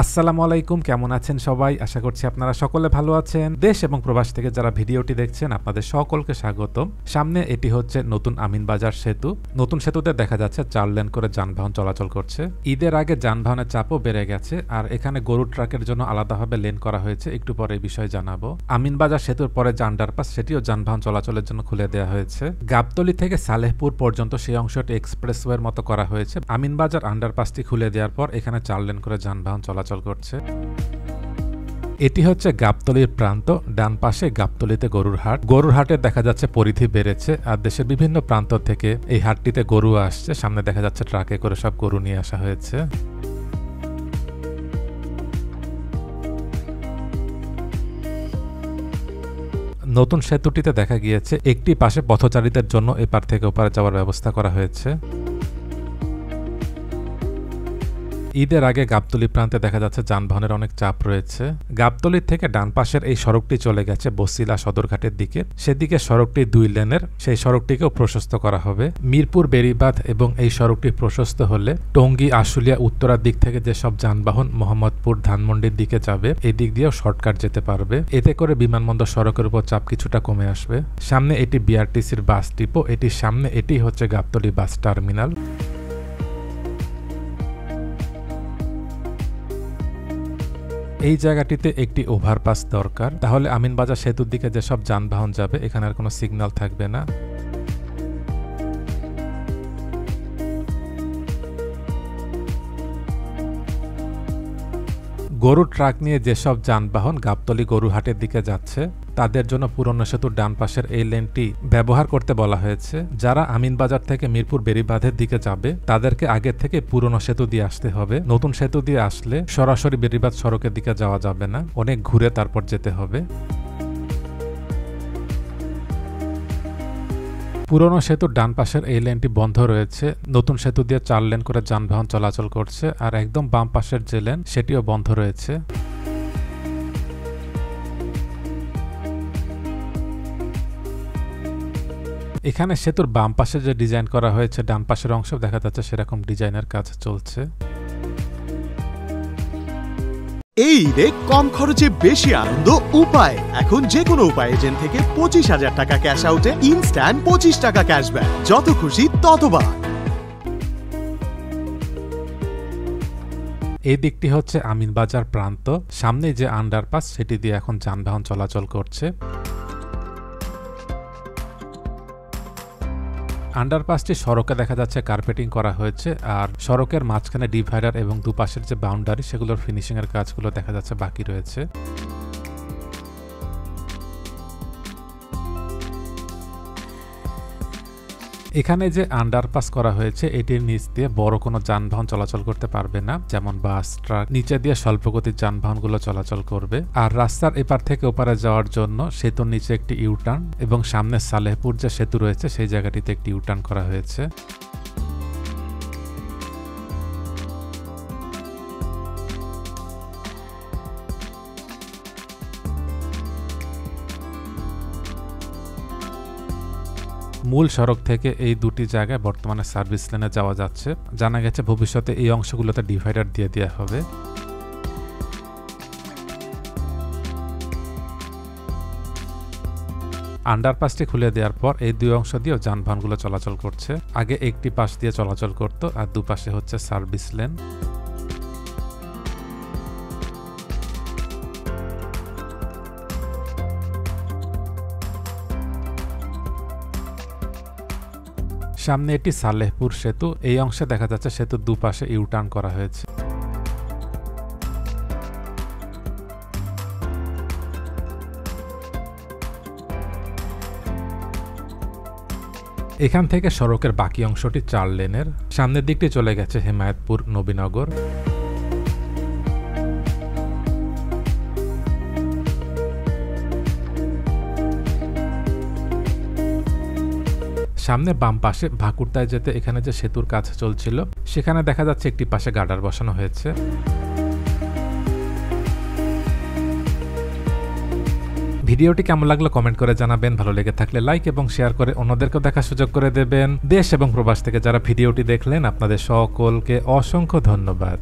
আসসালামু আলাইকুম, কেমন আছেন সবাই? আশা করছি আপনারা সকলে ভালো আছেন। দেশ এবং প্রবাস থেকে যারা ভিডিওটি দেখছেন আপনাদের সকলকে স্বাগতম। সামনে এটি হচ্ছে নতুন আমিনবাজার সেতু। নতুন সেতুতে দেখা যাচ্ছে 4 লেন করে যানবাহন চলাচল করছে। ঈদের আগে যানবাহনের চাপও বেড়ে গেছে, আর এখানে গরুর ট্রাকের জন্য আলাদাভাবে লেন করা হয়েছে। একটু পরে এই বিষয়ে জানাবো। আমিনবাজার সেতুর পরে যে আন্ডারপাস, সেটিও যানবাহন চলাচলের জন্য খুলে দেওয়া হয়েছে। গাবতলী থেকে সালেহপুর পর্যন্ত সেই অংশটি এক্সপ্রেসওয়ের মতো করা হয়েছে। আমিনবাজার আন্ডারপাসটি খুলে দেওয়ার পর এখানে 4 লেন করে যানবাহন চলাচল করছে। এটি হচ্ছে গাবতলীর প্রান্ত। ডান পাশে গাবতলীতে গরুর হাট। গরুর হাটে দেখা যাচ্ছে পরিধি বেড়েছে, আর দেশের বিভিন্ন প্রান্ত থেকে এই হাটটিতে গরু আসছে। সামনে দেখা যাচ্ছে ট্রাকে করে সব গরু নিয়ে আসা হয়েছে। নতুন সেতুটিতে দেখা গিয়েছে একটি পাশে পথচারীদের জন্য এপার থেকে ওপারে যাওয়ার ব্যবস্থা করা হয়েছে। ঈদের আগে গাবতলী প্রান্তে দেখা যাচ্ছে যানবাহনের অনেক চাপ রয়েছে। গাবতলী থেকে ডান পাশের এই সড়কটি চলে গেছে বসিলা সদরঘাটের দিকে। সেদিকে সড়কটি 2 লেনের, সেই সড়কটিকেও প্রশস্ত করা হবে। মিরপুর বেড়িবাঁধ এবং এই সড়কটি প্রশস্ত হলে টঙ্গী, আশুলিয়া, উত্তরার দিক থেকে যেসব যানবাহন মোহাম্মদপুর, ধানমন্ডির দিকে যাবে, এই দিক দিয়েও শর্টকাট যেতে পারবে। এতে করে বিমানবন্দর সড়কের উপর চাপ কিছুটা কমে আসবে। সামনে এটি বিআরটিসির বাস ডিপো, এটির সামনে এটি হচ্ছে গাবতলী বাস টার্মিনাল। এই জায়গাটিতে একটি ওভারপাস দরকার, তাহলে আমিনবাজার সেতুর দিকে যেসব যানবাহন যাবে এখানে আর কোনো সিগন্যাল থাকবে না। গরুর ট্রাক নিয়ে যেসব যানবাহন গাবতলী গরুহাটের দিকে যাচ্ছে তাদের জন্য পুরনো সেতুর ডান পাশের এই লেনটি ব্যবহার করতে বলা হয়েছে। যারা আমিনবাজার থেকে মিরপুর বেড়িবাঁধের দিকে যাবে তাদেরকে আগে থেকে পুরনো সেতু দিয়ে আসতে হবে। নতুন সেতু দিয়ে আসলে সরাসরি বেড়িবাঁধ সড়কের দিকে যাওয়া যাবে না, অনেক ঘুরে তারপর যেতে হবে। পুরনো সেতুর ডান পাশের এই লেনটি বন্ধ রয়েছে। নতুন সেতু দিয়ে 4 লেন করে যানবাহন চলাচল করছে, আর একদম বাম পাশের যে লেন সেটিও বন্ধ রয়েছে। এখানে সেতুর বাম পাশে যে ডিজাইন করা হয়েছে ডান পাশের অংশ দেখা যাচ্ছে সেরকম ডিজাইনের কাজ চলছে। এই ঈদে কম খরচে বেশি আনন্দ উপায়। এখন যে কোনো উপায় এজেন্ট থেকে 25,000 টাকা ক্যাশ আউটে ইনস্ট্যান্ট 25 টাকা ক্যাশব্যাক। যত খুশি ততবার। এই দিকটি হচ্ছে আমিনবাজার প্রান্ত। সামনে যে আন্ডারপাস সেটি দিয়ে এখন যানবাহন চলাচল করছে। আন্ডারপাসটি সড়কে দেখা যাচ্ছে কার্পেটিং করা হয়েছে, আর সড়কের মাঝখানে ডিভাইডার এবং দুপাশের যে বাউন্ডারি সেগুলোর ফিনিশিং এর কাজগুলো দেখা যাচ্ছে বাকি রয়েছে। এখানে যে আন্ডারপাস করা হয়েছে এটির নিচ দিয়ে বড় কোনো যানবাহন চলাচল করতে পারবে না, যেমন বাস, ট্রাক। নিচে দিয়ে স্বল্পগতির যানবাহনগুলো চলাচল করবে। আর রাস্তার এপার থেকে ওপারে যাওয়ার জন্য সেতুর নিচে একটি ইউটার্ন এবং সামনে সালেহপুর যে সেতু রয়েছে সেই জায়গাটিতে একটি ইউটার্ন করা হয়েছে। মূল সড়ক থেকে এই দুটি জায়গায় বর্তমানে সার্ভিস লেনে যাওয়া যাচ্ছে। জানা গেছে ভবিষ্যতে এই অংশগুলোতে ডিভাইডার দিয়ে দেওয়া হবে। আন্ডারপাসটি খুলে দেওয়ার পর এই দুই অংশ দিয়েও যানবাহনগুলো চলাচল করছে। আগে একটি পাশ দিয়ে চলাচল করত, আর দুপাশে হচ্ছে সার্ভিস লেন। সামনে এটি সালেহপুর সেতু। এই অংশে দেখা যাচ্ছে সেতুর দুপাশে ইউটার্ন করা হয়েছে। এখান থেকে সড়কের বাকি অংশটি 4 লেনের। সামনের দিকটি চলে গেছে হেমায়েতপুর, নবীনগর। সামনে বাম পাশে ভাকুরতায় যেতে এখানে যে সেতুর কাজ চলছিল সেখানে দেখা যাচ্ছে একটি পাশে গার্ডার বসানো হয়েছে। ভিডিওটি কেমন লাগলো কমেন্ট করে জানাবেন। ভালো লেগে থাকলে লাইক এবং শেয়ার করে অন্যদেরকেও দেখার সুযোগ করে দেবেন। দেশ এবং প্রবাস থেকে যারা ভিডিওটি দেখলেন আপনাদের সকলকে অসংখ্য ধন্যবাদ।